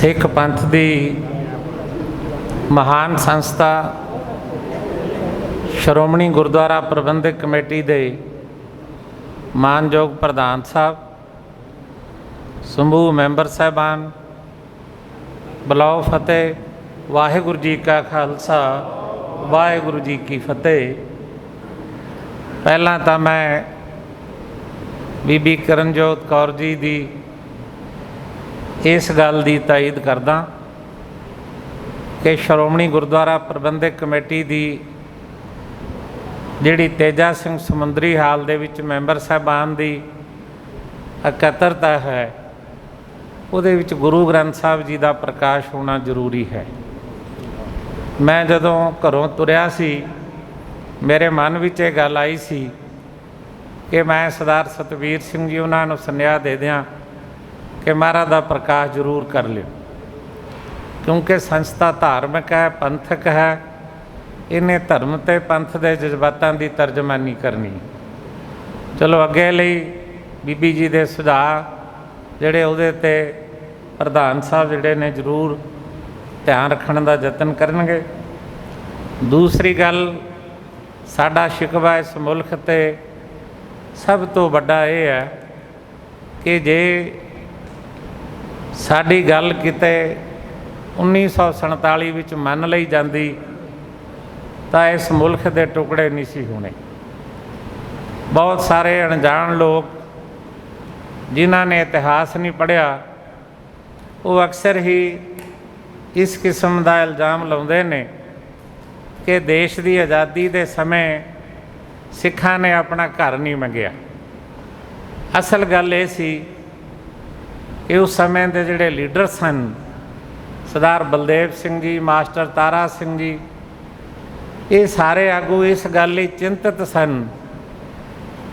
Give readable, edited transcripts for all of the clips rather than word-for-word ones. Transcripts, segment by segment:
सिख पंथ की महान संस्था श्रोमणी गुरुद्वारा प्रबंधक कमेटी के मानयोग प्रधान साहब, समूह मैंबर साहबान, बुलाओ फतेह। वाहिगुरू जी का खालसा, वाहिगुरू जी की फतेह। पहला तो मैं बीबी करनजोत कौर जी की इस गल की तायद करदा कि श्रोमणी गुरुद्वारा प्रबंधक कमेटी की जिहड़ी तेजा सिंह समुंदरी हाल दे विच मैंबर साहबान की इकत्तरता है, उहदे विच गुरु ग्रंथ साहब जी का प्रकाश होना जरूरी है। मैं जदों घरों तुरिया सी, मेरे मन विच ये गल आई सी कि मैं सरदार सतवीर सिंह जी उन्होंने सुनेहा दे दियां कि महाराज का प्रकाश जरूर कर लियो, क्योंकि संस्था धार्मिक है, पंथक है। इन्हें धर्म ते पंथ के जज्बातों की तर्जमानी करनी। चलो अगे लई बीबी जी के सुझाव जिहड़े उहदे ते प्रधान साहब जिहड़े ने जरूर ध्यान रखने का यतन करनगे। दूसरी गल, साडा शिकवा इस मुल्क ते सब तो वड्डा ये है कि जे साडी गल किते 1947 विच मन लई जांदी तां इस मुल्क के टुकड़े नहीं सी होने। बहुत सारे अणजान लोग जिन्हां ने इतिहास नहीं पढ़िया, वो अक्सर ही इस किस्म का इल्ज़ाम लाउंदे ने कि देश की आज़ादी के समय सिखां ने अपना घर नहीं मंगिया। असल गल ये सी कि उस समय के जिहड़े लीडर सन, सरदार बलदेव सिंह जी, मास्टर तारा सिंह जी, ये सारे आगू इस गल लई चिंतित सन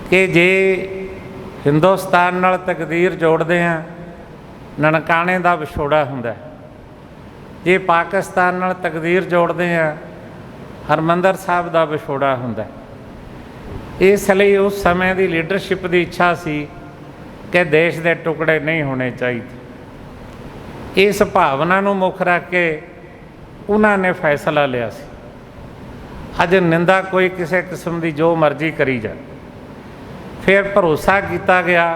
कि जे हिंदुस्तान नाल तकदीर जोड़ते हैं ननकाने का विछोड़ा हुंदा, जे पाकिस्तान नाल तकदीर जोड़ते हैं हरमंदर साहब का विछोड़ा हुंदा। इसलिए उस समय की लीडरशिप की इच्छा सी कि देश के टुकड़े नहीं होने चाहिए। इस भावना नूं मुख रख के उन्होंने फैसला लिया सी। अज निंदा कोई किसी किस्म की जो मर्जी करी जाए, फिर भरोसा किया गया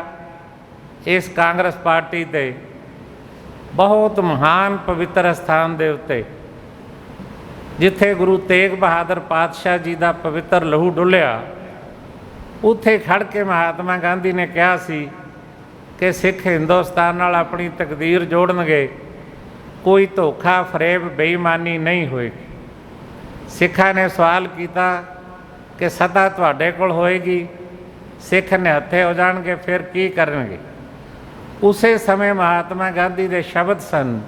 इस कांग्रेस पार्टी ते बहुत महान पवित्र स्थान के उत्ते जिथे गुरु तेग बहादुर पातशाह जी का पवित्र लहू डुलिया, उत्थे खड़ के महात्मा गांधी ने कहा सी कि सिख हिंदुस्तान नाल अपनी तकदीर जोड़नगे, कोई धोखा फरेब बेईमानी नहीं होएगी। सिखा ने सवाल किया कि सत्ता तुहाडे कोल होएगी, सिख निहत्थे हो जाणगे, फिर की करनगे। उसे समय महात्मा गांधी के शब्द सन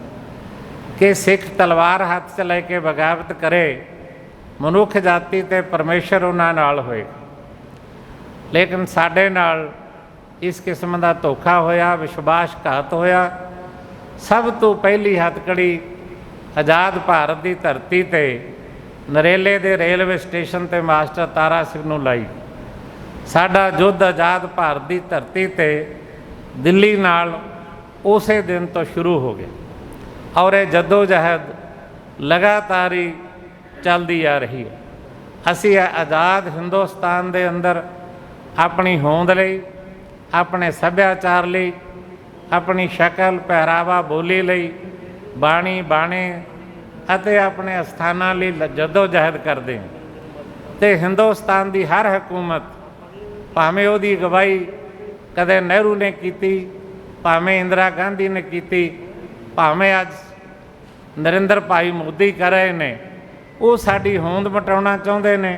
कि सिख तलवार हाथ च लैके बगावत करे, मनुख जाति ते परमेश्वर उन्हां नाल होएगा। लेकिन साडे नाल इस किस्म का धोखा होया, विश्वासघात होया। सब तो पहली हथकड़ी आज़ाद भारत की धरती ते नरेले दे रेलवे स्टेशन ते मास्टर तारा सिंह नूं लाई। साडा युद्ध आज़ाद भारत की धरती ते दिल्ली नाल उस दिन तो शुरू हो गया और यह जदोजहद लगातार ही चलती आ रही है। असी आज़ाद हिंदुस्तान के अंदर अपनी होंद लई, अपने सभ्याचार लई, अपनी शक्ल पहरावा बोली लई, बाणी बाणे अते अपने अस्थानां लई जदोजहद करते हैं। तो हिंदुस्तान की हर हुकूमत, भावें उहदी अगवाई कदे नेहरू ने की, भावें इंदिरा गांधी ने की, भावें अज नरेंद्र भाई मोदी कर रहे ने, वो साडी होंद मटाउणा चाहुंदे ने,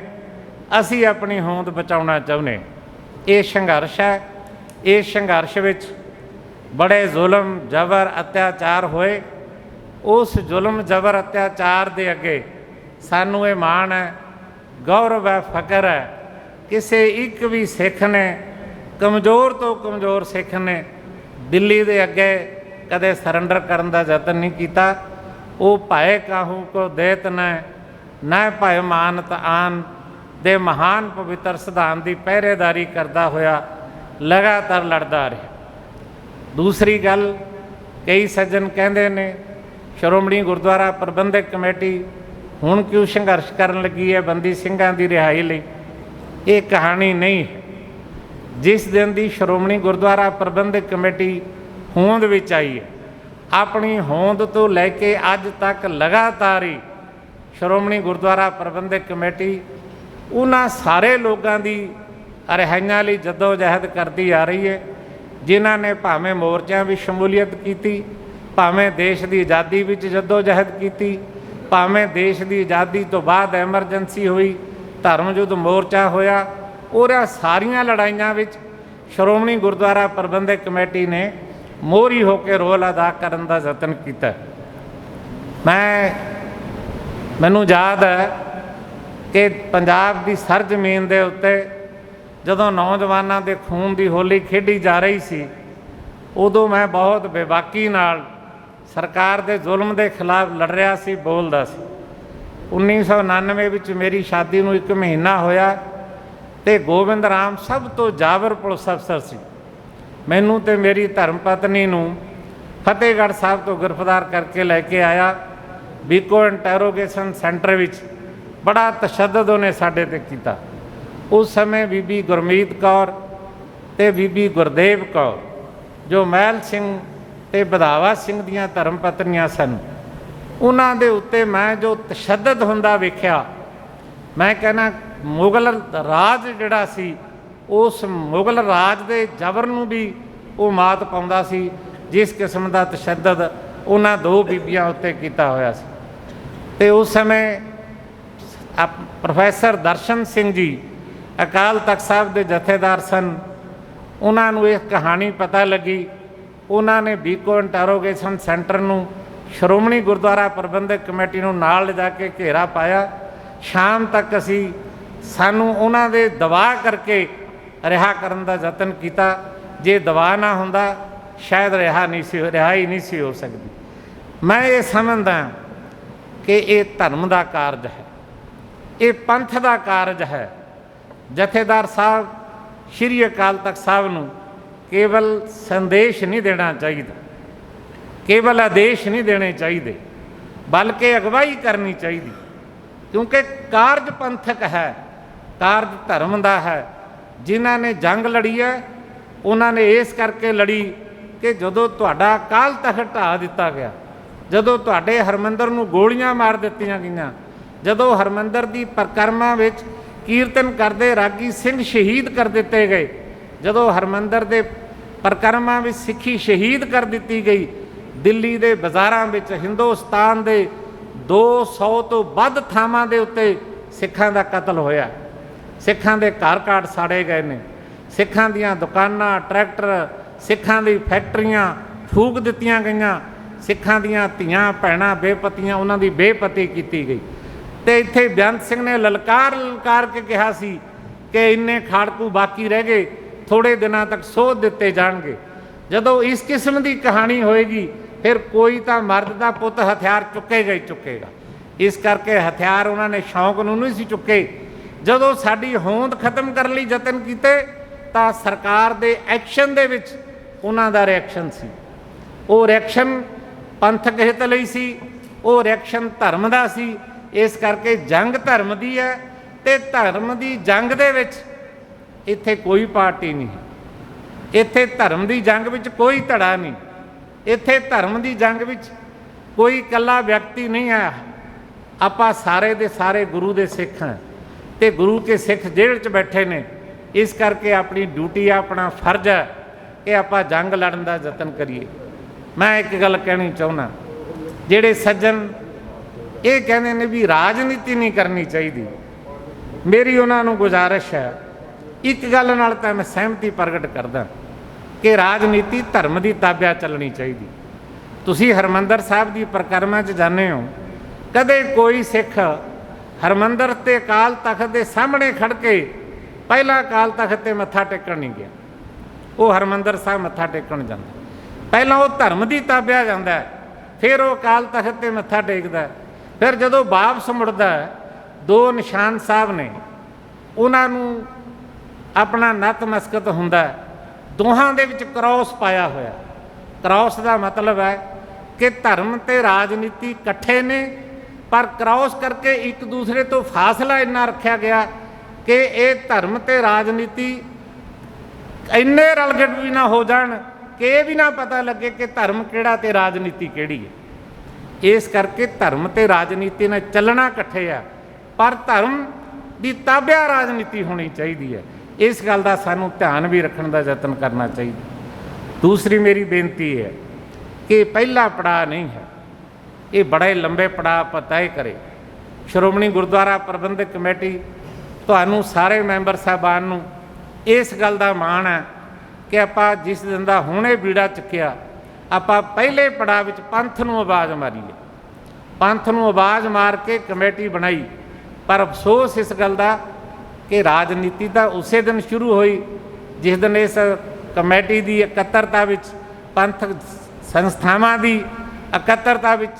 असी अपनी होंद बचाउणा चाहुंदे। ये संघर्ष है। इस संघर्ष विच बड़े जुल्म जबर अत्याचार होए। उस जुल्म जबर अत्याचार के अगे सानू ये माण है, गौरव है, फकर है, किसी एक भी सिख ने, कमज़ोर तो कमज़ोर सिख ने दिल्ली के अगे कदे सरेंडर करने का यतन नहीं किया। वो भाए काहू को देत न भाए मानत आन दे महान पवित्र सिद्धांत की पहरेदारी करता होया लगातार लड़ता रहा। दूसरी गल, कई सज्जन कहते ने ਸ਼੍ਰੋਮਣੀ ਗੁਰਦੁਆਰਾ ਪ੍ਰਬੰਧਕ ਕਮੇਟੀ ਹੁਣ ਕਿਉਂ ਸੰਘਰਸ਼ ਕਰਨ ਲੱਗੀ ਹੈ ਬੰਦੀ ਸਿੰਘਾਂ ਦੀ ਰਿਹਾਈ ਲਈ, ਇਹ ਕਹਾਣੀ ਨਹੀਂ ਹੈ। ਜਿਸ ਦਿਨ ਦੀ ਸ਼੍ਰੋਮਣੀ ਗੁਰਦੁਆਰਾ ਪ੍ਰਬੰਧਕ ਕਮੇਟੀ ਹੋਂਦ ਵਿੱਚ ਆਈ ਹੈ, ਆਪਣੀ ਹੋਂਦ ਤੋਂ ਲੈ ਕੇ ਅੱਜ ਤੱਕ ਲਗਾਤਾਰ ਹੀ ਸ਼੍ਰੋਮਣੀ ਗੁਰਦੁਆਰਾ ਪ੍ਰਬੰਧਕ ਕਮੇਟੀ ਉਹਨਾਂ ਸਾਰੇ ਲੋਕਾਂ ਦੀ ਰਿਹਾਈਆਂ ਲਈ ਜੱਦੋ ਜਹਿਦ ਕਰਦੀ ਆ ਰਹੀ ਹੈ, ਜਿਨ੍ਹਾਂ ਨੇ ਭਾਵੇਂ ਮੋਰਚਿਆਂ ਵਿੱਚ ਸ਼ਮੂਲੀਅਤ ਕੀਤੀ, ਭਾਵੇਂ ਦੇਸ਼ ਦੀ ਆਜ਼ਾਦੀ ਵਿੱਚ ਜੱਦੋ ਜਹਿਦ ਕੀਤੀ, ਭਾਵੇਂ ਦੇਸ਼ ਦੀ ਆਜ਼ਾਦੀ ਤੋਂ ਬਾਅਦ ਐਮਰਜੈਂਸੀ ਹੋਈ, ਧਰਮ ਯੁੱਧ ਮੋਰਚਾ ਹੋਇਆ, ਉਹਨਾਂ ਸਾਰੀਆਂ ਲੜਾਈਆਂ ਵਿੱਚ ਸ਼੍ਰੋਮਣੀ ਗੁਰਦੁਆਰਾ ਪ੍ਰਬੰਧਕ ਕਮੇਟੀ ਨੇ ਮੋਹਰੀ ਹੋ ਕੇ ਰੋਲ ਅਦਾ ਕਰਨ ਦਾ ਯਤਨ ਕੀਤਾ। ਮੈਨੂੰ ਯਾਦ ਹੈ ਕਿ ਪੰਜਾਬ ਦੀ ਸਰ ਜ਼ਮੀਨ ਦੇ ਉੱਤੇ ਜਦੋਂ ਨੌਜਵਾਨਾਂ ਦੇ ਖੂਨ ਦੀ ਹੋਲੀ ਖੇਡੀ ਜਾ ਰਹੀ ਸੀ, ਉਦੋਂ ਮੈਂ ਬਹੁਤ ਬੇਬਾਕੀ ਨਾਲ ਸਰਕਾਰ ਦੇ ਜ਼ੁਲਮ ਦੇ ਖਿਲਾਫ ਲੜ ਰਿਹਾ ਸੀ, ਬੋਲਦਾ ਸੀ। 1999 ਵਿੱਚ ਮੇਰੀ ਸ਼ਾਦੀ ਨੂੰ 1 ਮਹੀਨਾ ਹੋਇਆ ਅਤੇ ਗੋਬਿੰਦ ਰਾਮ ਸਭ ਤੋਂ ਜਾਬਰ ਪੁਲਿਸ ਅਫਸਰ ਸੀ। ਮੈਨੂੰ ਅਤੇ ਮੇਰੀ ਧਰਮ ਪਤਨੀ ਨੂੰ ਫਤਿਹਗੜ੍ਹ ਸਾਹਿਬ ਤੋਂ ਗ੍ਰਿਫਤਾਰ ਕਰਕੇ ਲੈ ਕੇ ਆਇਆ। ਬੀਕੋ ਇੰਟਰੋਗੇਸ਼ਨ ਸੈਂਟਰ ਵਿੱਚ ਬੜਾ ਤਸ਼ੱਦਦ ਉਹਨੇ ਸਾਡੇ 'ਤੇ ਕੀਤਾ। ਉਸ ਸਮੇਂ ਬੀਬੀ ਗੁਰਮੀਤ ਕੌਰ ਅਤੇ ਬੀਬੀ ਗੁਰਦੇਵ ਕੌਰ ਜੋ ਮਹਿਲ ਸਿੰਘ ਅਤੇ ਵਧਾਵਾ ਸਿੰਘ ਦੀਆਂ ਧਰਮ ਪਤਨੀਆਂ ਸਨ, ਉਹਨਾਂ ਦੇ ਉੱਤੇ ਮੈਂ ਜੋ ਤਸ਼ੱਦਦ ਹੁੰਦਾ ਵੇਖਿਆ, ਮੈਂ ਕਹਿੰਦਾ ਮੁਗਲ ਰਾਜ ਜਿਹੜਾ ਸੀ, ਉਸ ਮੁਗਲ ਰਾਜ ਦੇ ਜ਼ਬਰ ਨੂੰ ਵੀ ਉਹ ਮਾਤ ਪਾਉਂਦਾ ਸੀ, ਜਿਸ ਕਿਸਮ ਦਾ ਤਸ਼ੱਦਦ ਉਹਨਾਂ 2 ਬੀਬੀਆਂ ਉੱਤੇ ਕੀਤਾ ਹੋਇਆ ਸੀ। ਅਤੇ ਉਸ ਸਮੇਂ ਪ੍ਰੋਫੈਸਰ ਦਰਸ਼ਨ ਸਿੰਘ ਜੀ ਅਕਾਲ ਤਖਤ ਸਾਹਿਬ ਦੇ ਜਥੇਦਾਰ ਸਨ। ਉਹਨਾਂ ਨੂੰ ਇਹ ਕਹਾਣੀ ਪਤਾ ਲੱਗੀ, ਉਹਨਾਂ ਨੇ ਬੀਕੋ ਇੰਟਰੋਗੇਸ਼ਨ ਸੈਂਟਰ ਨੂੰ ਸ਼੍ਰੋਮਣੀ ਗੁਰਦੁਆਰਾ ਪ੍ਰਬੰਧਕ ਕਮੇਟੀ ਨੂੰ ਨਾਲ ਲਿਜਾ ਕੇ ਘੇਰਾ ਪਾਇਆ। ਸ਼ਾਮ ਤੱਕ ਸਾਨੂੰ ਉਹਨਾਂ ਦੇ ਦਬਾਅ ਕਰਕੇ ਰਿਹਾ ਕਰਨ ਦਾ ਯਤਨ ਕੀਤਾ। ਜੇ ਦਬਾਅ ਨਾ ਹੁੰਦਾ ਸ਼ਾਇਦ ਰਿਹਾਈ ਨਹੀਂ ਸੀ ਹੋ ਸਕਦੀ। ਮੈਂ ਇਹ ਸਮਝਦਾ ਕਿ ਇਹ ਧਰਮ ਦਾ ਕਾਰਜ ਹੈ, ਇਹ ਪੰਥ ਦਾ ਕਾਰਜ ਹੈ। ਜਥੇਦਾਰ ਸਾਹਿਬ ਸ਼੍ਰੀ ਅਕਾਲ ਤਖਤ ਸਾਹਿਬ ਨੂੰ ਕੇਵਲ ਸੰਦੇਸ਼ ਨਹੀਂ ਦੇਣਾ ਚਾਹੀਦਾ, ਕੇਵਲ ਆਦੇਸ਼ ਨਹੀਂ ਦੇਣੇ ਚਾਹੀਦੇ, ਬਲਕਿ ਅਗਵਾਈ ਕਰਨੀ ਚਾਹੀਦੀ, ਕਿਉਂਕਿ ਕਾਰਜ ਪੰਥਕ ਹੈ, ਕਾਰਜ ਧਰਮ ਦਾ ਹੈ। ਜਿਨ੍ਹਾਂ ਨੇ ਜੰਗ ਲੜੀ ਹੈ, ਉਹਨਾਂ ਨੇ ਇਸ ਕਰਕੇ ਲੜੀ ਕਿ ਜਦੋਂ ਤੁਹਾਡਾ ਅਕਾਲ ਤਖ਼ਤ ਢਾਹ ਦਿੱਤਾ ਗਿਆ, ਜਦੋਂ ਤੁਹਾਡੇ ਹਰਮੰਦਰ ਨੂੰ ਗੋਲੀਆਂ ਮਾਰ ਦਿੱਤੀਆਂ ਗਈਆਂ, ਜਦੋਂ ਹਰਮੰਦਰ ਦੀ ਪਰਿਕਰਮਾ ਵਿੱਚ ਕੀਰਤਨ ਕਰਦੇ ਰਾਗੀ ਸਿੰਘ ਸ਼ਹੀਦ ਕਰ ਦਿੱਤੇ ਗਏ, ਜਦੋਂ ਹਰਮੰਦਰ ਦੇ ਪਰਿਕਰਮਾ ਵਿੱਚ ਸਿੱਖੀ ਸ਼ਹੀਦ ਕਰ ਦਿੱਤੀ ਗਈ, ਦਿੱਲੀ ਦੇ ਬਾਜ਼ਾਰਾਂ ਵਿੱਚ ਹਿੰਦੁਸਤਾਨ ਦੇ 200 ਤੋਂ ਵੱਧ ਥਾਵਾਂ ਦੇ ਉੱਤੇ ਸਿੱਖਾਂ ਦਾ ਕਤਲ ਹੋਇਆ, ਸਿੱਖਾਂ ਦੇ ਘਰ ਘਾਟ ਸਾੜੇ ਗਏ ਨੇ, ਸਿੱਖਾਂ ਦੀਆਂ ਦੁਕਾਨਾਂ, ਟਰੈਕਟਰ, ਸਿੱਖਾਂ ਦੀ ਫੈਕਟਰੀਆਂ ਫੂਕ ਦਿੱਤੀਆਂ ਗਈਆਂ, ਸਿੱਖਾਂ ਦੀਆਂ ਧੀਆਂ ਭੈਣਾਂ ਬੇਪਤੀਆਂ, ਉਹਨਾਂ ਦੀ ਬੇਪਤੀ ਕੀਤੀ ਗਈ। ਅਤੇ ਇੱਥੇ ਬੇਅੰਤ ਸਿੰਘ ਨੇ ਲਲਕਾਰ ਕੇ ਕਿਹਾ ਸੀ ਕਿ ਇੰਨੇ ਖਾੜਕੂ ਬਾਕੀ ਰਹਿ ਗਏ, ਥੋੜ੍ਹੇ ਦਿਨਾਂ ਤੱਕ ਸੋਧ ਦਿੱਤੇ ਜਾਣਗੇ। ਜਦੋਂ ਇਸ ਕਿਸਮ ਦੀ ਕਹਾਣੀ ਹੋਏਗੀ, ਫਿਰ ਕੋਈ ਤਾਂ ਮਰਦ ਦਾ ਪੁੱਤ ਹਥਿਆਰ ਚੁੱਕੇਗਾ ਹੀ ਚੁੱਕੇਗਾ। ਇਸ ਕਰਕੇ ਹਥਿਆਰ ਉਹਨਾਂ ਨੇ ਸ਼ੌਂਕ ਨੂੰ ਨਹੀਂ ਸੀ ਚੁੱਕੇ। ਜਦੋਂ ਸਾਡੀ ਹੋਂਦ ਖਤਮ ਕਰਨ ਲਈ ਯਤਨ ਕੀਤੇ ਤਾਂ ਸਰਕਾਰ ਦੇ ਐਕਸ਼ਨ ਦੇ ਵਿੱਚ ਉਹਨਾਂ ਦਾ ਰਿਐਕਸ਼ਨ ਸੀ। ਉਹ ਰਿਐਕਸ਼ਨ ਪੰਥਕ ਹਿੱਤ ਲਈ ਸੀ, ਉਹ ਰਿਐਕਸ਼ਨ ਧਰਮ ਦਾ ਸੀ। ਇਸ ਕਰਕੇ ਜੰਗ ਧਰਮ ਦੀ ਹੈ, ਅਤੇ ਧਰਮ ਦੀ ਜੰਗ ਦੇ ਵਿੱਚ ਇੱਥੇ ਕੋਈ ਪਾਰਟੀ ਨਹੀਂ, ਇੱਥੇ ਧਰਮ ਦੀ ਜੰਗ ਵਿੱਚ ਕੋਈ ਧੜਾ ਨਹੀਂ, ਇੱਥੇ ਧਰਮ ਦੀ ਜੰਗ ਵਿੱਚ ਕੋਈ ਇਕੱਲਾ ਵਿਅਕਤੀ ਨਹੀਂ ਆਇਆ। ਆਪਾਂ ਸਾਰੇ ਦੇ ਸਾਰੇ ਗੁਰੂ ਦੇ ਸਿੱਖ ਹਾਂ, ਅਤੇ ਗੁਰੂ ਕੇ ਸਿੱਖ ਜੇਲ੍ਹ 'ਚ ਬੈਠੇ ਨੇ। ਇਸ ਕਰਕੇ ਆਪਣੀ ਡਿਊਟੀ ਆ, ਆਪਣਾ ਫਰਜ਼ ਹੈ ਕਿ ਆਪਾਂ ਜੰਗ ਲੜਨ ਦਾ ਯਤਨ ਕਰੀਏ। ਮੈਂ ਇੱਕ ਗੱਲ ਕਹਿਣੀ ਚਾਹੁੰਦਾ, ਜਿਹੜੇ ਸੱਜਣ ਇਹ ਕਹਿੰਦੇ ਨੇ ਵੀ ਰਾਜਨੀਤੀ ਨਹੀਂ ਕਰਨੀ ਚਾਹੀਦੀ, ਮੇਰੀ ਉਹਨਾਂ ਨੂੰ ਗੁਜ਼ਾਰਿਸ਼ ਹੈ, ਇੱਕ ਗੱਲ ਨਾਲ ਤਾਂ ਮੈਂ ਸਹਿਮਤੀ ਪ੍ਰਗਟ ਕਰਦਾ ਕਿ ਰਾਜਨੀਤੀ ਧਰਮ ਦੀ ਤਾਬਿਆ ਚੱਲਣੀ ਚਾਹੀਦੀ। ਤੁਸੀਂ ਹਰਿਮੰਦਰ ਸਾਹਿਬ ਦੀ ਪਰਿਕਰਮਾ 'ਚ ਜਾਂਦੇ ਹੋ, ਕਦੇ ਕੋਈ ਸਿੱਖ ਹਰਿਮੰਦਰ ਤੇ ਅਕਾਲ ਤਖ਼ਤ ਦੇ ਸਾਹਮਣੇ ਖੜ੍ਹ ਕੇ ਪਹਿਲਾਂ ਅਕਾਲ ਤਖ਼ਤ 'ਤੇ ਮੱਥਾ ਟੇਕਣ ਨਹੀਂ ਗਿਆ। ਉਹ ਹਰਿਮੰਦਰ ਸਾਹਿਬ ਮੱਥਾ ਟੇਕਣ ਜਾਂਦਾ, ਪਹਿਲਾਂ ਉਹ ਧਰਮ ਦੀ ਤਾਬਿਆ ਜਾਂਦਾ, ਫਿਰ ਉਹ ਅਕਾਲ ਤਖ਼ਤ 'ਤੇ ਮੱਥਾ ਟੇਕਦਾ। ਫਿਰ ਜਦੋਂ ਵਾਪਸ ਮੁੜਦਾ, 2 ਨਿਸ਼ਾਨ ਸਾਹਿਬ ਨੇ, ਉਹਨਾਂ ਨੂੰ ਆਪਣਾ ਨਤਮਸਤਕ ਹੁੰਦਾ, ਦੋਹਾਂ ਦੇ ਵਿੱਚ ਕ੍ਰੋਸ ਪਾਇਆ ਹੋਇਆ। ਕ੍ਰੋਸ ਦਾ ਮਤਲਬ ਹੈ कि धर्म ते राजनीति इकट्ठे ने, पर क्रॉस करके एक दूसरे तो फासला इन्ना रखा गया कि ये धर्म ते राजनीति इन्ने रलगट भी ना हो जान कि ये भी ना पता लगे कि धर्म किहड़ा ते राजनीति किहड़ी है। इस करके धर्म ते राजनीति ने चलना इकट्ठे है, पर धर्म की ताबिया राजनीति होनी चाहिए है। इस गल का सानू ध्यान भी रखने का यतन करना चाहिए। दूसरी मेरी बेनती है कि पहला पड़ाव नहीं है, ये बड़े लंबे पड़ाव पर तय करे। श्रोमणी गुरुद्वारा प्रबंधक कमेटी तुहानू सारे मैंबर साहबान नू इस गल का माण है कि आपां जिस दिन का हुणे बीड़ा चुक्या, आपां पहले पड़ाव विच पंथ नू आवाज़ मारीए, पंथ नू आवाज़ मार के कमेटी बनाई। पर अफसोस इस गल का कि राजनीति तो उस दिन शुरू हुई जिस दिन इस कमेटी की इकत्तरता विच पंथक संस्थावां की इकत्तरता विच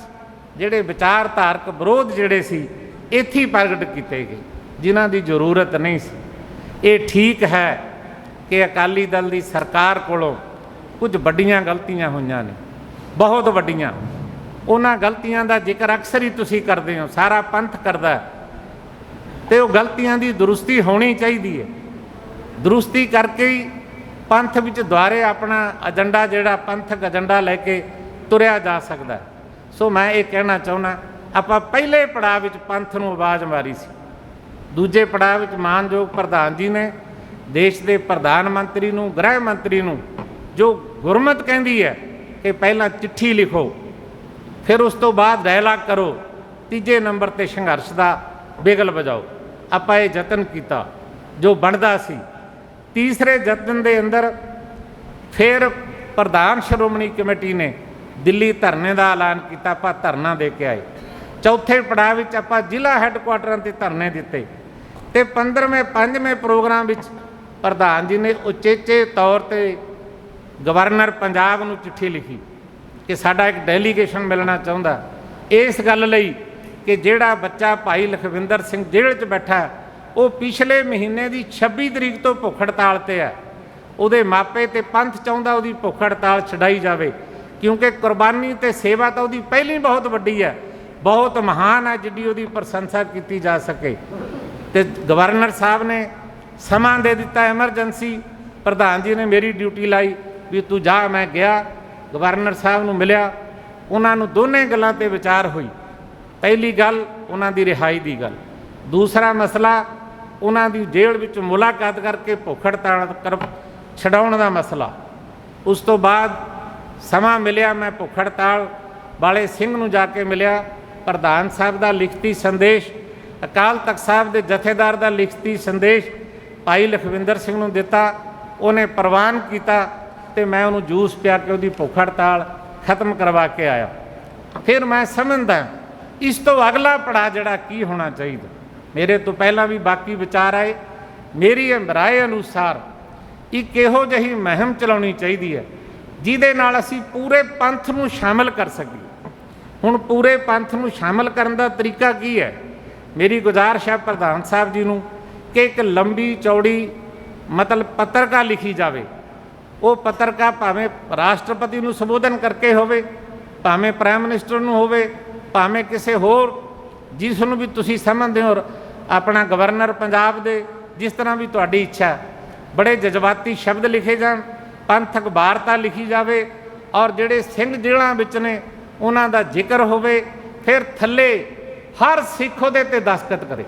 जिहड़े विचारधारक विरोध जिहड़े सी इत्थे प्रगट किए गए, जिन्हां की जरूरत नहीं सी। ये ठीक है कि अकाली दल की सरकार कोलों कुछ वड्डियां गलतियां हुईयां ने, बहुत वड्डियां। उन्हां गलतियां का जिक्र अक्सर ही तुसीं करदे हो, सारा पंथ करदा है, तो गलतियां की दुरुस्ती होनी चाहिए है। दुरुस्ती करके ही पंथ विच दुआरे अपना एजेंडा जिहड़ा पंथक एजेंडा लैके तुरिया जा सकता है। सो मैं ये कहना चाहुंदा, आपां पहले पड़ाव विच पंथ नूं आवाज़ मारी सी, दूजे पड़ाव विच मानयोग प्रधान जी ने देश के प्रधानमंत्री नूं, गृह मंत्री नूं जो गुरमत कहती है कि पहला चिट्ठी लिखो, फिर उस तो बाद डायलाग करो, तीजे नंबर ते संघर्ष का बिगल बजाओ। आपां ये यतन किया जो बनता सी। तीसरे यतन के अंदर फिर प्रधान श्रोमणी कमेटी ने दिल्ली धरने का ऐलान किया, आपां धरना दे के आए। चौथे पड़ाव विच आपां जिला हैडकुआटरां ते धरने दिते ते 15वें 5वें प्रोग्राम विच प्रधान जी ने उचेचे तौर पर गवर्नर पंजाब नूं चिट्ठी लिखी कि साडा एक डेलीगेशन मिलना चाहुंदा इस गल लई कि जिहड़ा बच्चा भाई लखविंदर सिंह जेल च बैठा वो पिछले महीने की 26 तरीक तो भुख हड़ताल ते है। उहदे मापे ते पंथ चाहुंदा उहदी भुख हड़ताल छड़ाई जावे, क्योंकि कुर्बानी ते सेवा तो उहदी पहली बहुत वड्डी है, बहुत महान है, जिहदी उहदी प्रशंसा की जा सके। तो गवर्नर साहब ने समा दे दिता एमरजेंसी। प्रधान जी ने मेरी ड्यूटी लाई भी तू जा। मैं गया, गवर्नर साहब नूं मिलिया, उन्होंने दोने गलों पर विचार हुई। पहली गल उन्हां दी रिहाई की गल, दूसरा मसला उन्हां दी जेल विच मुलाकात करके भुख हड़ताल कर छडाउण दा मसला। उस तो बाद समा मिलिया, मैं भुख हड़ताल वाले सिंह नूं जाके मिलिया। प्रधान साहब का लिखती संदेश, अकाल तख्त साहब के जथेदार का लिखती संदेश भाई लखविंदर सिंह नूं दिता, उन्हें प्रवान किया तो मैं उन्होंने जूस पिया के उसकी भुख हड़ताल खत्म करवा के आया। फिर मैं समझदा इस तो अगला पड़ा जिहड़ा की होना चाहिए। मेरे तो पहला भी बाकी विचार आए। मेरी राय अनुसार एक इहो जही मुहिम चलाउणी चाहिए है जिहदे नाल असीं पूरे पंथ नूं शामिल कर सकीए। हुण पूरे पंथ नूं शामिल करन दा तरीका की है? मेरी गुजारिश है प्रधान साहब जी नूं कि एक लंबी चौड़ी मतलब पत्रिका लिखी जाए। वो पत्रिका भावें राष्ट्रपति नूं संबोधन करके होवे, भावें प्राइम मिनिस्टर नूं होवे, भावें किसी होर जिसनूं भी तुसीं समझदे हो, अपना गवर्नर पंजाब दे, जिस तरह भी तुहाडी इच्छा। बड़े जज्बाती शब्द लिखे जान, पंथक वार्ता लिखी जाए और जिहड़े सिंह जेलां विच ने उन्हां दा जिक्र होवे। फिर थल्ले हर सिख उहदे ते दस्तखत करे,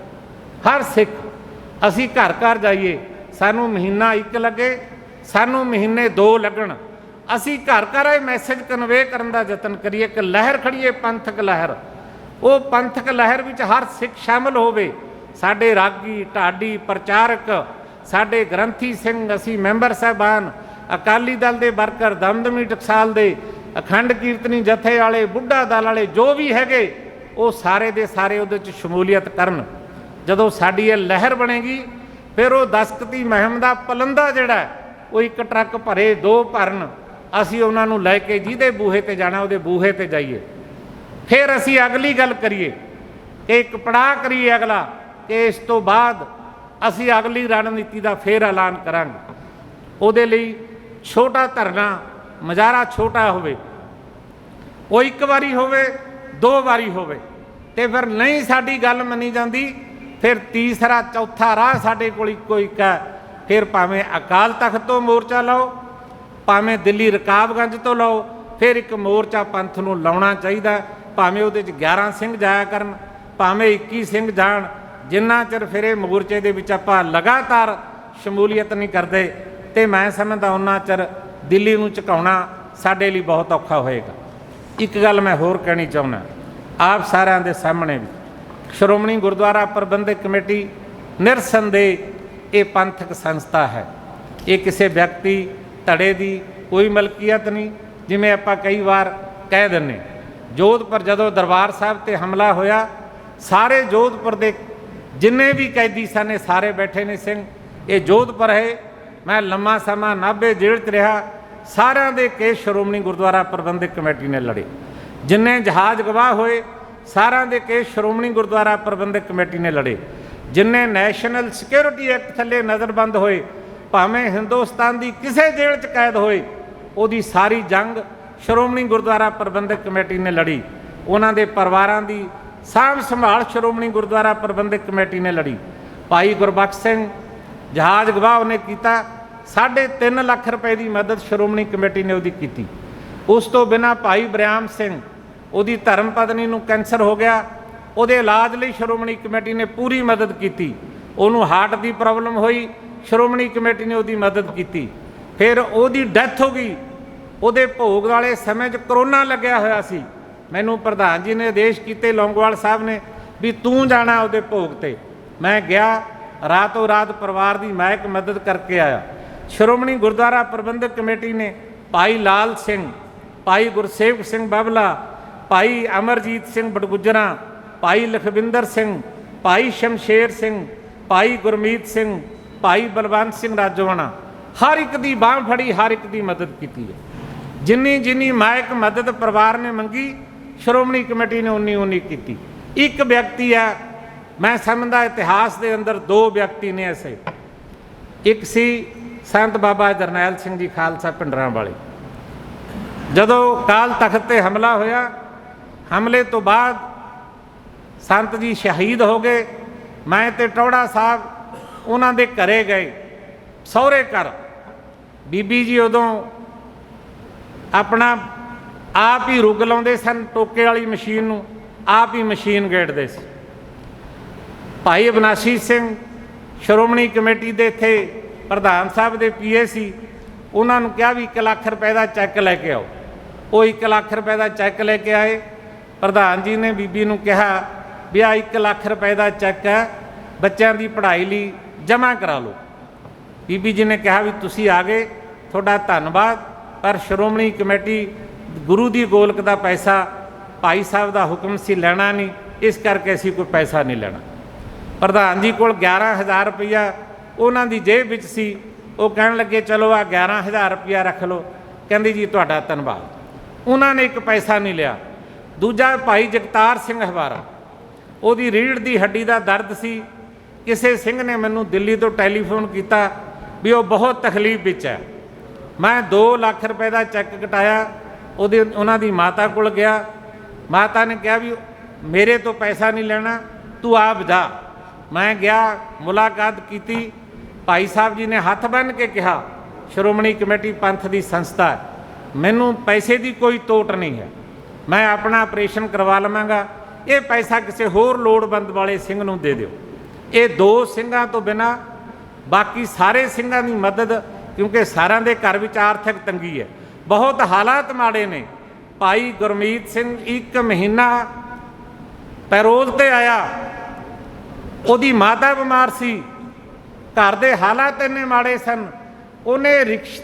हर सिख। असीं घर घर जाइए, सानू महीना 1 लगे, सानू महीने 2 लगन, असीं घर घर ये मैसेज कन्वे करन दा यतन करिए कि लहर खड़ीए पंथक लहर। वो पंथक लहर विच हर सिख शामिल होवे। साडे रागी ढाडी प्रचारक, साडे ग्रंथी सिंह, असीं मैंबर साहबान, अकाली दल के वर्कर, दमदमी टकसाल दे अखंड कीर्तनी जथे वाले, बुढ़ा दल वाले, जो भी हैगे वो सारे दे सारे उहदे च शमूलीयत करन। जदों साडी ये लहर बनेगी फिर वो दस्तखती मुहिम का पलंदा जिहड़ा वो 1 ट्रक भरे 2 भरन, असीं उन्हां नूं लैके जिहदे बूहे ते जाना उहदे बूहे ते जाइए। फिर असीं अगली गल करिए कि एक पड़ाव करिए अगला कि इस तो बाद असीं अगली रणनीति का फिर ऐलान करांगे। उहदे लई छोटा धरना, मुजाहरा छोटा होवे, ਉਹ ਇੱਕ ਵਾਰੀ ਹੋਵੇ, 2 ਵਾਰੀ ਹੋਵੇ, ਤੇ ਫਿਰ ਨਹੀਂ ਸਾਡੀ ਗੱਲ ਮੰਨੀ ਜਾਂਦੀ, ਫਿਰ ਤੀਸਰਾ ਚੌਥਾ ਰਾਹ ਸਾਡੇ ਕੋਲ ਇੱਕੋ ਇੱਕ ਹੈ। ਫਿਰ ਭਾਵੇਂ ਅਕਾਲ ਤਖਤ ਤੋਂ ਮੋਰਚਾ ਲਾਓ, ਭਾਵੇਂ ਦਿੱਲੀ ਰਕਾਬਗੰਜ ਤੋਂ ਲਾਓ, ਫਿਰ ਇੱਕ ਮੋਰਚਾ ਪੰਥ ਨੂੰ ਲਾਉਣਾ ਚਾਹੀਦਾ। ਭਾਵੇਂ ਉਹਦੇ 'ਚ 11 ਸਿੰਘ ਜਾਇਆ ਕਰਨ, ਭਾਵੇਂ 21 ਸਿੰਘ ਜਾਣ, ਜਿੰਨਾ ਚਿਰ ਫਿਰ ਇਹ ਮੋਰਚੇ ਦੇ ਵਿੱਚ ਆਪਾਂ ਲਗਾਤਾਰ ਸ਼ਮੂਲੀਅਤ ਨਹੀਂ ਕਰਦੇ, ਤੇ ਮੈਂ ਸਮਝਦਾ ਉਹਨਾਂ ਚਿਰ ਦਿੱਲੀ ਨੂੰ ਝੁਕਾਉਣਾ ਸਾਡੇ ਲਈ ਬਹੁਤ ਔਖਾ ਹੋਏਗਾ। ਇੱਕ ਗੱਲ ਮੈਂ ਹੋਰ ਕਹਿਣੀ ਚਾਹੁੰਦਾ ਆਪ ਸਾਰਿਆਂ ਦੇ ਸਾਹਮਣੇ ਵੀ, ਸ਼੍ਰੋਮਣੀ ਗੁਰਦੁਆਰਾ ਪ੍ਰਬੰਧਕ ਕਮੇਟੀ ਨਿਰਸੰਦੇਹ ਇਹ ਪੰਥਕ ਸੰਸਥਾ ਹੈ। ਇਹ ਕਿਸੇ ਵਿਅਕਤੀ ਧੜੇ ਦੀ ਕੋਈ ਮਲਕੀਅਤ ਨਹੀਂ। ਜਿਵੇਂ ਆਪਾਂ ਕਈ ਵਾਰ ਕਹਿ ਦਿੰਦੇ, ਜੋਧਪੁਰ ਜਦੋਂ ਦਰਬਾਰ ਸਾਹਿਬ 'ਤੇ ਹਮਲਾ ਹੋਇਆ, ਸਾਰੇ ਜੋਧਪੁਰ ਦੇ ਜਿੰਨੇ ਵੀ ਕੈਦੀ ਸਨ ਇਹ ਸਾਰੇ ਬੈਠੇ ਨੇ ਸਿੰਘ। ਇਹ ਜੋਧਪੁਰ ਹੈ। ਮੈਂ ਲੰਮਾ ਸਮਾਂ ਨਾਭੇ ਜੇਲ੍ਹ 'ਚ ਰਿਹਾ, ਸਾਰਿਆਂ ਦੇ ਕੇਸ ਸ਼੍ਰੋਮਣੀ ਗੁਰਦੁਆਰਾ ਪ੍ਰਬੰਧਕ ਕਮੇਟੀ ਨੇ ਲੜੇ। ਜਿੰਨੇ ਜਹਾਜ਼ ਗਵਾਹ ਹੋਏ ਸਾਰਿਆਂ ਦੇ ਕੇਸ ਸ਼੍ਰੋਮਣੀ ਗੁਰਦੁਆਰਾ ਪ੍ਰਬੰਧਕ ਕਮੇਟੀ ਨੇ ਲੜੇ। ਜਿੰਨੇ ਨੈਸ਼ਨਲ ਸਿਕਿਉਰਿਟੀ ਐਕਟ ਥੱਲੇ ਨਜ਼ਰਬੰਦ ਹੋਏ, ਭਾਵੇਂ ਹਿੰਦੁਸਤਾਨ ਦੀ ਕਿਸੇ ਜੇਲ੍ਹ 'ਚ ਕੈਦ ਹੋਏ, ਉਹਦੀ ਸਾਰੀ ਜੰਗ ਸ਼੍ਰੋਮਣੀ ਗੁਰਦੁਆਰਾ ਪ੍ਰਬੰਧਕ ਕਮੇਟੀ ਨੇ ਲੜੀ। ਉਹਨਾਂ ਦੇ ਪਰਿਵਾਰਾਂ ਦੀ ਸਾਂਭ ਸੰਭਾਲ ਸ਼੍ਰੋਮਣੀ ਗੁਰਦੁਆਰਾ ਪ੍ਰਬੰਧਕ ਕਮੇਟੀ ਨੇ ਲੜੀ। ਭਾਈ ਗੁਰਬਖਸ਼ ਸਿੰਘ ਜਹਾਜ਼ ਗਵਾਹ ਉਹਨੇ ਕੀਤਾ, 3.5 ਲੱਖ ਰੁਪਏ ਦੀ ਮਦਦ ਸ਼੍ਰੋਮਣੀ ਕਮੇਟੀ ਨੇ ਉਹਦੀ ਕੀਤੀ। ਉਸ ਤੋਂ ਬਿਨਾਂ ਭਾਈ ਬਰਿਆਮ ਸਿੰਘ, ਉਹਦੀ ਧਰਮ ਪਤਨੀ ਨੂੰ ਕੈਂਸਰ ਹੋ ਗਿਆ, ਉਹਦੇ ਇਲਾਜ ਲਈ ਸ਼੍ਰੋਮਣੀ ਕਮੇਟੀ ਨੇ ਪੂਰੀ ਮਦਦ ਕੀਤੀ। ਉਹਨੂੰ ਹਾਰਟ ਦੀ ਪ੍ਰੋਬਲਮ ਹੋਈ, ਸ਼੍ਰੋਮਣੀ ਕਮੇਟੀ ਨੇ ਉਹਦੀ ਮਦਦ ਕੀਤੀ। ਫਿਰ ਉਹਦੀ ਡੈਥ ਹੋ ਗਈ। ਉਹਦੇ ਭੋਗ ਵਾਲੇ ਸਮੇਂ 'ਚ ਕਰੋਨਾ ਲੱਗਿਆ ਹੋਇਆ ਸੀ। ਮੈਨੂੰ ਪ੍ਰਧਾਨ ਜੀ ਨੇ ਆਦੇਸ਼ ਕੀਤੇ, ਲੌਂਗੋਵਾਲ ਸਾਹਿਬ ਨੇ, ਵੀ ਤੂੰ ਜਾਣਾ ਉਹਦੇ ਭੋਗ 'ਤੇ। ਮੈਂ ਗਿਆ, ਰਾਤੋਂ ਰਾਤ ਪਰਿਵਾਰ ਦੀ ਮੈਂ ਇੱਕ ਮਦਦ ਕਰਕੇ ਆਇਆ। ਸ਼੍ਰੋਮਣੀ ਗੁਰਦੁਆਰਾ ਪ੍ਰਬੰਧਕ ਕਮੇਟੀ ਨੇ ਭਾਈ ਲਾਲ ਸਿੰਘ, ਭਾਈ ਗੁਰਸੇਵਕ ਸਿੰਘ ਬਾਬਲਾ, ਭਾਈ ਅਮਰਜੀਤ ਸਿੰਘ ਬੜਗੁਜਰਾ, ਭਾਈ ਲਖਵਿੰਦਰ ਸਿੰਘ, ਭਾਈ ਸ਼ਮਸ਼ੇਰ ਸਿੰਘ, ਭਾਈ ਗੁਰਮੀਤ ਸਿੰਘ, ਭਾਈ ਬਲਵੰਤ ਸਿੰਘ ਰਾਜੋਆਣਾ, ਹਰ ਇੱਕ ਦੀ ਬਾਂਹ ਫੜੀ, ਹਰ ਇੱਕ ਦੀ ਮਦਦ ਕੀਤੀ ਹੈ। ਜਿੰਨੀ ਮਾਇਕ ਮਦਦ ਪਰਿਵਾਰ ਨੇ ਮੰਗੀ, ਸ਼੍ਰੋਮਣੀ ਕਮੇਟੀ ਨੇ ਉਨੀ ਕੀਤੀ। ਇੱਕ ਵਿਅਕਤੀ ਹੈ, ਮੈਂ ਸਮਝਦਾ ਇਤਿਹਾਸ ਦੇ ਅੰਦਰ 2 ਵਿਅਕਤੀ ਨੇ ਐਸੇ। ਇੱਕ ਸੀ ਸੰਤ ਬਾਬਾ ਜਰਨੈਲ ਸਿੰਘ ਜੀ ਖਾਲਸਾ ਪਿੰਡਰਾਂ ਵਾਲੇ। ਜਦੋਂ ਅਕਾਲ ਤਖਤ 'ਤੇ ਹਮਲਾ ਹੋਇਆ, ਹਮਲੇ ਤੋਂ ਬਾਅਦ ਸੰਤ ਜੀ ਸ਼ਹੀਦ ਹੋ ਗਏ। ਮੈਂ ਤੇ ਟੌੜਾ ਸਾਹਿਬ ਉਹਨਾਂ ਦੇ ਘਰੇ ਗਏ, ਸਹੁਰੇ ਘਰ। ਬੀਬੀ ਜੀ ਉਦੋਂ ਆਪਣਾ ਆਪ ਹੀ ਰੁੱਗ ਲਾਉਂਦੇ ਸਨ, ਟੋਕੇ ਵਾਲੀ ਮਸ਼ੀਨ ਨੂੰ ਆਪ ਹੀ ਮਸ਼ੀਨ ਗੇੜਦੇ ਸੀ। ਭਾਈ ਅਬਨਾਸ਼ੀ ਸਿੰਘ ਸ਼੍ਰੋਮਣੀ ਕਮੇਟੀ ਦੇ ਇੱਥੇ ਪ੍ਰਧਾਨ ਸਾਹਿਬ ਦੇ ਪੀਏ ਸੀ, ਉਹਨਾਂ ਨੂੰ ਕਿਹਾ ਵੀ 1 ਲੱਖ ਰੁਪਏ ਦਾ ਚੈੱਕ ਲੈ ਕੇ ਆਓ। ਉਹ 1 ਲੱਖ ਰੁਪਏ ਦਾ ਚੈੱਕ ਲੈ ਕੇ ਆਏ। ਪ੍ਰਧਾਨ ਜੀ ਨੇ ਬੀਬੀ ਨੂੰ ਕਿਹਾ ਵੀ ਆ 1 ਲੱਖ ਰੁਪਏ ਦਾ ਚੈੱਕ ਹੈ, ਬੱਚਿਆਂ ਦੀ ਪੜ੍ਹਾਈ ਲਈ ਜਮ੍ਹਾਂ ਕਰਾ ਲਓ। ਬੀਬੀ ਜੀ ਨੇ ਕਿਹਾ ਵੀ ਤੁਸੀਂ ਆ ਗਏ, ਤੁਹਾਡਾ ਧੰਨਵਾਦ, ਪਰ ਸ਼੍ਰੋਮਣੀ ਕਮੇਟੀ ਗੁਰੂ ਦੀ ਗੋਲਕ ਦਾ ਪੈਸਾ ਭਾਈ ਸਾਹਿਬ ਦਾ ਹੁਕਮ ਸੀ ਲੈਣਾ ਨਹੀਂ, ਇਸ ਕਰਕੇ ਅਸੀਂ ਕੋਈ ਪੈਸਾ ਨਹੀਂ ਲੈਣਾ। ਪ੍ਰਧਾਨ ਜੀ ਕੋਲ 11,000 ਰੁਪਈਆ ਉਹਨਾਂ ਦੀ ਜੇਬ ਵਿੱਚ ਸੀ। ਉਹ ਕਹਿਣ ਲੱਗੇ ਚਲੋ ਆ 11,000 ਰੁਪਈਆ ਰੱਖ ਲਓ। ਕਹਿੰਦੀ ਜੀ ਤੁਹਾਡਾ ਧੰਨਵਾਦ। ਉਹਨਾਂ ਨੇ 1 ਪੈਸਾ ਨਹੀਂ ਲਿਆ। ਦੂਜਾ ਭਾਈ ਜਗਤਾਰ ਸਿੰਘ ਹਵਾਰਾ, ਉਹਦੀ ਰੀੜ੍ਹ ਦੀ ਹੱਡੀ ਦਾ ਦਰਦ ਸੀ। ਕਿਸੇ ਸਿੰਘ ਨੇ ਮੈਨੂੰ ਦਿੱਲੀ ਤੋਂ ਟੈਲੀਫੋਨ ਕੀਤਾ ਵੀ ਉਹ ਬਹੁਤ ਤਕਲੀਫ ਵਿੱਚ ਹੈ। ਮੈਂ 2 ਲੱਖ ਰੁਪਏ ਦਾ ਚੈੱਕ ਕਟਾਇਆ। ਉਹਨਾਂ ਦੀ ਮਾਤਾ ਕੋਲ ਗਿਆ। ਮਾਤਾ ਨੇ ਕਿਹਾ ਵੀ ਮੇਰੇ ਤੋਂ ਪੈਸਾ ਨਹੀਂ ਲੈਣਾ, ਤੂੰ ਆਪ ਜਾ। ਮੈਂ ਗਿਆ, ਮੁਲਾਕਾਤ ਕੀਤੀ। ਭਾਈ ਸਾਹਿਬ ਜੀ ਨੇ ਹੱਥ ਬੰਨ੍ਹ ਕੇ ਕਿਹਾ, ਸ਼੍ਰੋਮਣੀ ਕਮੇਟੀ ਪੰਥ ਦੀ ਸੰਸਥਾ ਹੈ, ਮੈਨੂੰ ਪੈਸੇ ਦੀ ਕੋਈ ਤੋਟ ਨਹੀਂ ਹੈ, ਮੈਂ ਆਪਣਾ ਆਪਰੇਸ਼ਨ ਕਰਵਾ ਲਵਾਂਗਾ, ਇਹ ਪੈਸਾ ਕਿਸੇ ਹੋਰ ਲੋੜਵੰਦ ਵਾਲੇ ਸਿੰਘ ਨੂੰ ਦੇ ਦਿਓ। ਇਹ 2 ਸਿੰਘਾਂ ਤੋਂ ਬਿਨਾਂ ਬਾਕੀ ਸਾਰੇ ਸਿੰਘਾਂ ਦੀ ਮਦਦ, ਕਿਉਂਕਿ ਸਾਰਿਆਂ ਦੇ ਘਰ ਵਿੱਚ ਆਰਥਿਕ ਤੰਗੀ ਹੈ, ਬਹੁਤ ਹਾਲਾਤ ਮਾੜੇ ਨੇ। ਭਾਈ ਗੁਰਮੀਤ ਸਿੰਘ 1 ਮਹੀਨਾ ਪੈਰੋਲ 'ਤੇ ਆਇਆ, ਉਹਦੀ ਮਾਤਾ ਬਿਮਾਰ ਸੀ, ਘਰ ਦੇ ਹਾਲਾਤ ਇੰਨੇ ਮਾੜੇ ਸਨ, ਉਹਨੇ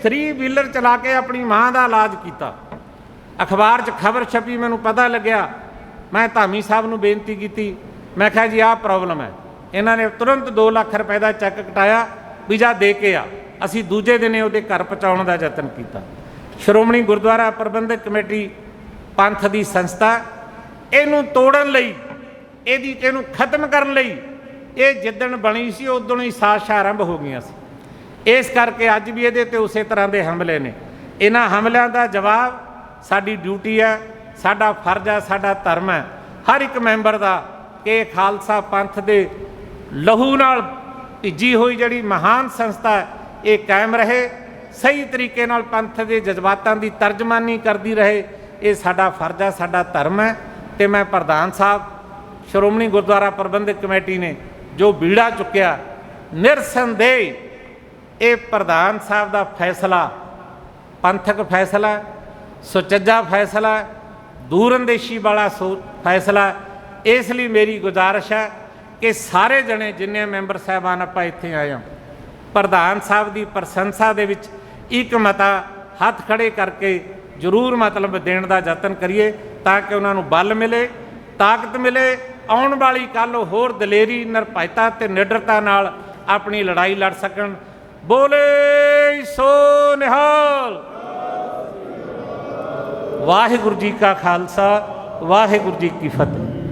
3 ਵੀਲਰ ਚਲਾ ਕੇ ਆਪਣੀ ਮਾਂ ਦਾ ਇਲਾਜ ਕੀਤਾ। ਅਖਬਾਰ 'ਚ ਖਬਰ ਛਪੀ, ਮੈਨੂੰ ਪਤਾ ਲੱਗਿਆ। ਮੈਂ ਧਾਮੀ ਸਾਹਿਬ ਨੂੰ ਬੇਨਤੀ ਕੀਤੀ, ਮੈਂ ਕਿਹਾ ਜੀ ਆਹ ਪ੍ਰੋਬਲਮ ਹੈ। ਇਹਨਾਂ ਨੇ ਤੁਰੰਤ 2 ਲੱਖ ਰੁਪਏ ਦਾ ਚੈੱਕ ਕਟਾਇਆ, ਵੀਜ਼ਾ ਦੇ ਕੇ ਆ। ਅਸੀਂ ਦੂਜੇ ਦਿਨ ਉਹਦੇ ਘਰ ਪਹੁੰਚਾਉਣ ਦਾ ਯਤਨ ਕੀਤਾ। ਸ਼੍ਰੋਮਣੀ ਗੁਰਦੁਆਰਾ ਪ੍ਰਬੰਧਕ ਕਮੇਟੀ ਪੰਥ ਦੀ ਸੰਸਥਾ, ਇਹਨੂੰ ਤੋੜਨ ਲਈ, ਇਹਨੂੰ ਖਤਮ ਕਰਨ ਲਈ ਇਹ ਜਿੱਦਣ ਬਣੀ ਸੀ ਉਦੋਂ ਹੀ ਸਾਜ਼ਿਸ਼ਾਂ ਆਰੰਭ ਹੋ ਗਈਆਂ ਸੀ। ਇਸ ਕਰਕੇ ਅੱਜ ਵੀ ਇਹਦੇ 'ਤੇ ਉਸੇ ਤਰ੍ਹਾਂ ਦੇ ਹਮਲੇ ਨੇ। ਇਹਨਾਂ ਹਮਲਿਆਂ ਦਾ ਜਵਾਬ ਸਾਡੀ ਡਿਊਟੀ ਹੈ, साडा फर्ज है, साडा धर्म है हर एक मैंबर का कि खालसा पंथ के लहू नाल भिजी हुई जिहड़ी महान संस्था है ये कायम रहे, सही तरीके नाल पंथ के जज्बातां की तर्जमानी करती रहे। ये साडा फर्ज है, साडा धर्म है। तो मैं प्रधान साहब श्रोमणी गुरुद्वारा प्रबंधक कमेटी ने जो बीड़ा चुक्या, निरसंदेह ये प्रधान साहब का फैसला पंथक फैसला, सुचज्जा फैसला, दूरअंदेशी वाला फैसला। इसलिए मेरी गुजारिश है कि सारे जने जिन्ने मैंबर साहबान आपां इत्थे आए हैं प्रधान साहब की प्रशंसा दे विच एक मता हथ खड़े करके जरूर मतलब देने का यतन करिए ताकि उन्होंने बल मिले, ताकत मिले, आने वाली कल होर दलेरी निरभयता ते निडरता नाल अपनी लड़ाई लड़ सकन। बोले सो निहाल। वाहिगुरू जी का खालसा, वाहिगुरू जी की फतेह।